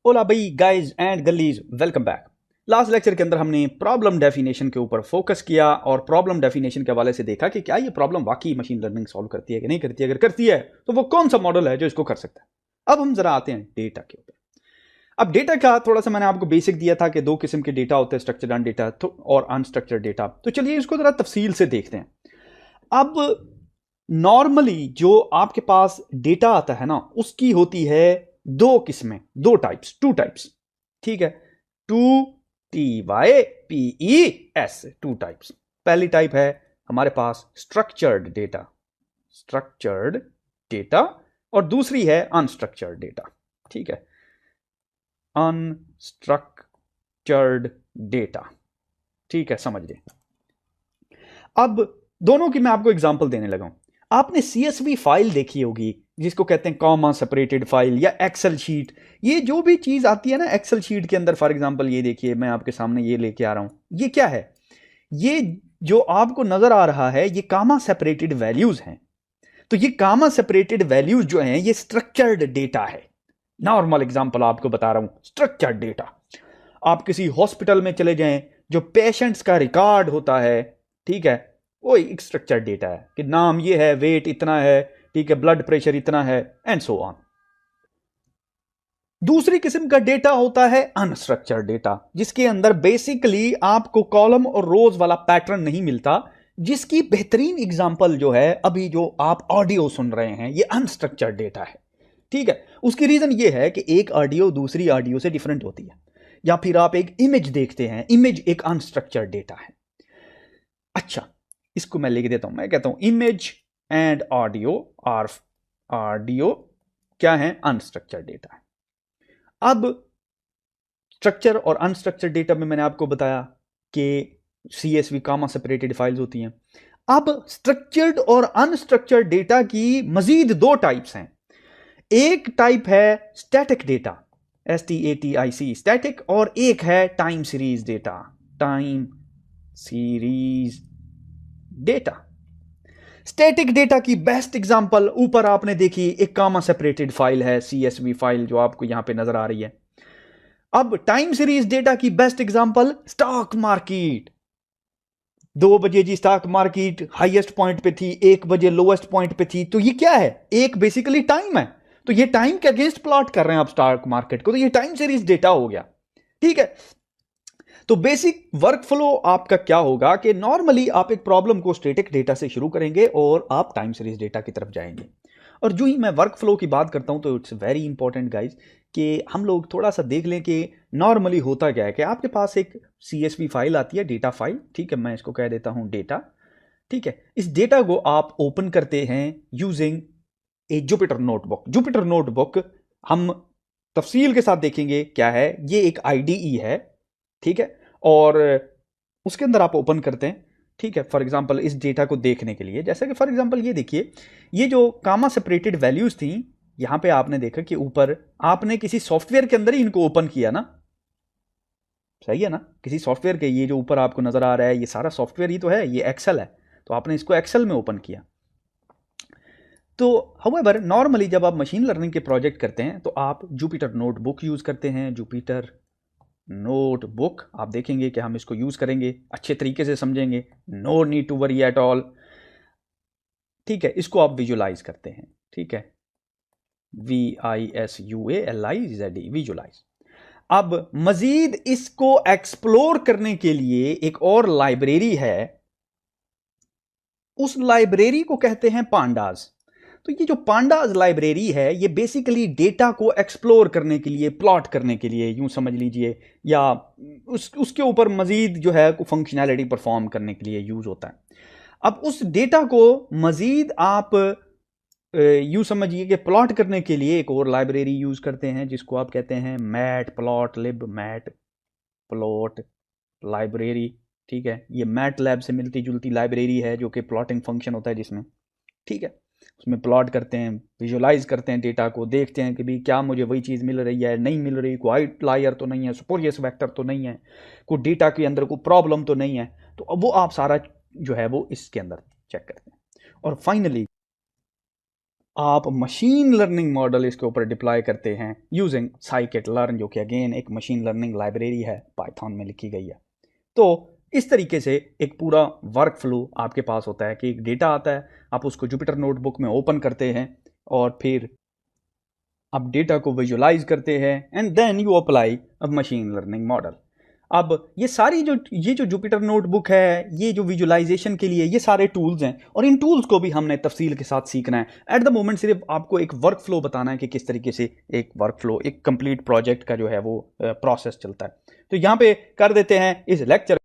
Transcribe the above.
ओला भाई guys and gals, welcome back. Last lecture के अंदर हमने प्रॉब्लम डेफिनेशन के ऊपर फोकस किया और प्रॉब्लम डेफिनेशन के हवाले से देखा कि क्या ये प्रॉब्लम वाकई मशीन लर्निंग सॉल्व करती है कि नहीं करती है। अगर करती है तो वो कौन सा मॉडल है जो इसको कर सकता है। अब हम जरा आते हैं डेटा के ऊपर। अब डेटा का थोड़ा सा मैंने आपको बेसिक दिया था कि दो किस्म के डेटा होते हैं, स्ट्रक्चर्ड डेटा और अनस्ट्रक्चर्ड डेटा। तो चलिए इसको जरा तफसील से देखते हैं। अब नॉर्मली जो आपके पास डेटा आता है ना, उसकी होती है दो किस्में, टू टाइप्स। ठीक है, टू TYPES, टू टाइप्स। पहली टाइप है हमारे पास स्ट्रक्चर्ड डेटा और दूसरी है अनस्ट्रक्चर्ड डेटा। ठीक है, अनस्ट्रक्चर्ड डेटा। ठीक है, समझ गए। अब दोनों की मैं आपको एग्जांपल देने लगा हूं। आपने CSV फाइल देखी होगी जिसको कहते हैं कॉमा सेपरेटेड फाइल या एक्सेल शीट। ये जो भी चीज आती है ना एक्सेल शीट के अंदर, फॉर एग्जांपल ये देखिए, मैं आपके सामने ये लेके आ रहा हूं। ये क्या है? ये जो आपको नजर आ रहा है ये कामा सेपरेटेड वैल्यूज हैं। तो ये कामा सेपरेटेड वैल्यूज जो हैं ये स्ट्रक्चर्ड डेटा है। नॉर्मल एग्जांपल आपको बता रहा हूं, स्ट्रक्चर्ड डेटा। आप किसी हॉस्पिटल में चले जाएं, जो पेशेंट्स का रिकॉर्ड होता है, ठीक है, वो एक स्ट्रक्चर्ड डेटा है कि नाम ये है, वेट इतना है, ठीक है, ब्लड प्रेशर इतना है, एंड सो ऑन। दूसरी किस्म का डेटा होता है अनस्ट्रक्चर्ड डेटा, जिसके अंदर बेसिकली आपको कॉलम और रोज वाला पैटर्न नहीं मिलता। जिसकी बेहतरीन एग्जांपल जो है, अभी जो आप ऑडियो सुन रहे हैं, ये अनस्ट्रक्चर्ड डेटा है। ठीक है, उसकी रीजन ये है कि एक ऑडियो दूसरी ऑडियो से डिफरेंट होती है। या फिर आप एक इमेज देखते हैं, इमेज एक अनस्ट्रक्चर्ड डेटा है। अच्छा, इसको मैं लिख देता हूं, मैं कहता हूं इमेज एंड ऑडियो क्या है? अनस्ट्रक्चर्ड डेटा है। अब स्ट्रक्चर और अनस्ट्रक्चर्ड डेटा में मैंने आपको बताया कि CSV कामा सेपरेटेड फाइल्स होती हैं। अब स्ट्रक्चर्ड और अनस्ट्रक्चर्ड डेटा की मजीद दो टाइप्स हैं। एक टाइप है स्टैटिक डेटा, STATIC, स्टैटिक, और एक है time series data, time series data. Static data की बेस्ट एग्जांपल ऊपर आपने देखी, एक कामा सेपरेटेड फाइल है, CSV फाइल जो आपको यहां पे नजर आ रही है। अब टाइम सीरीज डेटा की बेस्ट एग्जांपल स्टॉक मार्केट। 2 बजे जी स्टॉक मार्केट हाईएस्ट पॉइंट पे थी, 1 बजे लोएस्ट पॉइंट पे थी। तो ये क्या है? एक बेसिकली टाइम है। तो ये टाइम के अगेंस्ट प्लॉट कर रहे हैं आप स्टॉक मार्केट को, तो ये टाइम सीरीज डेटा हो गया। ठीक है, तो बेसिक वर्क फ्लो आपका क्या होगा कि नॉर्मली आप एक प्रॉब्लम को स्टैटिक डेटा से शुरू करेंगे और आप टाइम सीरीज डेटा की तरफ जाएंगे। और जो ही मैं वर्क फ्लो की बात करता हूं तो इट्स वेरी इंपॉर्टेंट गाइज कि हम लोग थोड़ा सा देख लें कि नॉर्मली होता क्या है। कि आपके पास एक CSV फाइल आती है, डेटा फाइल। ठीक है, मैं इसको कह देता हूं डेटा। ठीक है, इस डेटा को आप ओपन करते हैं यूजिंग ए जुपिटर नोटबुक। जुपिटर नोटबुक हम तफसील के साथ देखेंगे क्या है। ये एक IDE है, ठीक है, और उसके अंदर आप ओपन करते हैं। ठीक है, फॉर एग्जांपल इस डेटा को देखने के लिए, जैसे कि फॉर एग्जांपल ये देखिए, ये जो कामा सेपरेटेड वैल्यूज थी, यहां पे आपने देखा कि ऊपर आपने किसी सॉफ्टवेयर के अंदर ही इनको ओपन किया ना। सही है ना? किसी सॉफ्टवेयर के, ये जो ऊपर आपको नजर आ रहा है ये सारा सॉफ्टवेयर ही तो है, ये एक्सेल है, तो आपने इसको एक्सेल में ओपन किया। तो हाउएवर नॉर्मली जब आप मशीन लर्निंग के प्रोजेक्ट करते हैं तो आप जुपिटर नोटबुक यूज करते हैं। जुपिटर नोटबुक आप देखेंगे कि हम इसको यूज करेंगे, अच्छे तरीके से समझेंगे, no need to worry at all. ठीक है, इसको आप विजुलाइज करते हैं। ठीक है, VISUALIZE, विजुलाइज। अब मजीद इसको एक्सप्लोर करने के लिए एक और लाइब्रेरी है, उस लाइब्रेरी को कहते हैं पांडाज। तो ये जो पांडाज लाइब्रेरी है ये बेसिकली डेटा को एक्सप्लोर करने के लिए, प्लॉट करने के लिए यूं समझ लीजिए, या उसके ऊपर मजीद जो है फंक्शनैलिटी परफॉर्म करने के लिए यूज होता है। अब उस डेटा को मजीद आप यूं समझिए कि प्लॉट करने के लिए एक और लाइब्रेरी यूज करते हैं जिसको आप कहते हैं मैट प्लॉट लिब, मैट प्लॉट लाइब्रेरी। ठीक है, ये मैट लैब से मिलती जुलती लाइब्रेरी है जो कि प्लॉटिंग फंक्शन होता है जिसमें, ठीक है, उसमें प्लॉट करते हैं, विजुलाइज करते हैं डेटा को, देखते हैं कि भी क्या मुझे वही चीज़ मिल रही है, नहीं मिल रही, कोई आउटलायर तो नहीं है, स्पूरियस वेक्टर तो नहीं है, कोई डेटा के अंदर कोई प्रॉब्लम तो नहीं है। तो अब वो आप सारा जो है वो इसके अंदर चेक करते हैं। और फाइनली आप मशीन लर्निंग मॉडल इसके ऊपर डिप्लॉय करते हैं यूजिंग scikit-learn, जो कि अगेन एक मशीन लर्निंग लाइब्रेरी है, पाइथन में लिखी गई है। तो इस तरीके से एक पूरा वर्क फ्लो आपके पास होता है कि एक डेटा आता है, आप उसको जुपिटर नोटबुक में ओपन करते हैं और फिर आप डेटा को विजुलाइज करते हैं and then you apply a machine learning model. अब ये जो जुपिटर नोटबुक है, ये जो विजुलाइजेशन के लिए ये सारे टूल्स हैं और इन टूल्स को भी हमने तफसील के साथ सीखना है। एट द मोमेंट सिर्फ आपको एक वर्क फ्लो बताना है कि किस तरीके से एक वर्क फ्लो, एक कंप्लीट प्रोजेक्ट का जो है वो प्रोसेस चलता है। तो यहाँ पे कर देते हैं इस लेक्चर